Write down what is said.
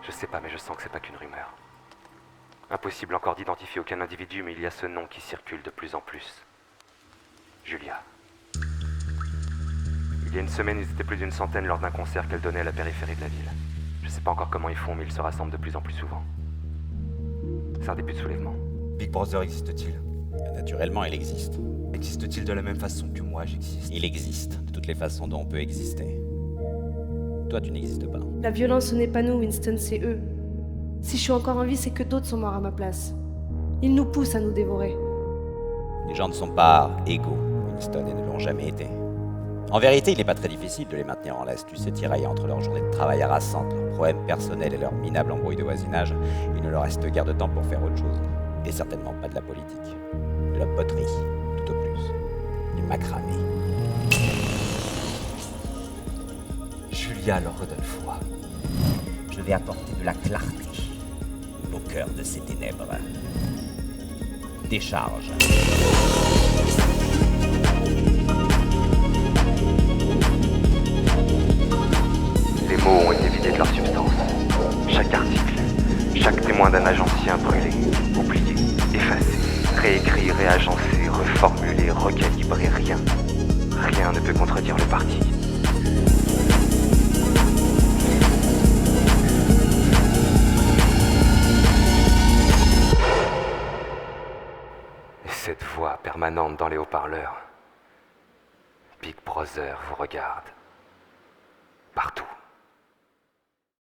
Je sais pas, mais je sens que c'est pas qu'une rumeur. Impossible encore d'identifier aucun individu, mais il y a ce nom qui circule de plus en plus. Julia. Il y a une semaine, ils étaient plus d'une centaine lors d'un concert qu'elle donnait à la périphérie de la ville. Je sais pas encore comment ils font, mais ils se rassemblent de plus en plus souvent. C'est un début de soulèvement. Big Brother existe-t-il? Naturellement, il existe. Existe-t-il de la même façon que moi j'existe? Il existe, de toutes les façons dont on peut exister. Toi, tu n'existes pas. La violence, ce n'est pas nous, Winston, c'est eux. Si je suis encore en vie, c'est que d'autres sont morts à ma place. Ils nous poussent à nous dévorer. Les gens ne sont pas égaux, Winston, et ne l'ont jamais été. En vérité, il n'est pas très difficile de les maintenir en laisse. Tu sais, tiraillés entre leurs journées de travail harassantes, leurs problèmes personnels et leurs minables embrouilles de voisinage, il ne leur reste guère de temps pour faire autre chose. Et certainement pas de la politique. De la poterie, tout au plus. Du macramé. Julia leur redonne foi. Je vais apporter de la clarté au cœur de ces ténèbres. Décharge. Les mots ont été vidés de leur substance. Chaque article, chaque témoin d'un âge ancien brûlé, oublié, effacé, réécrit, réagencé, reformulé, recalibré, rien. Rien ne peut contredire le parti. Et cette voix permanente dans les haut-parleurs. Big Brother vous regarde. Partout.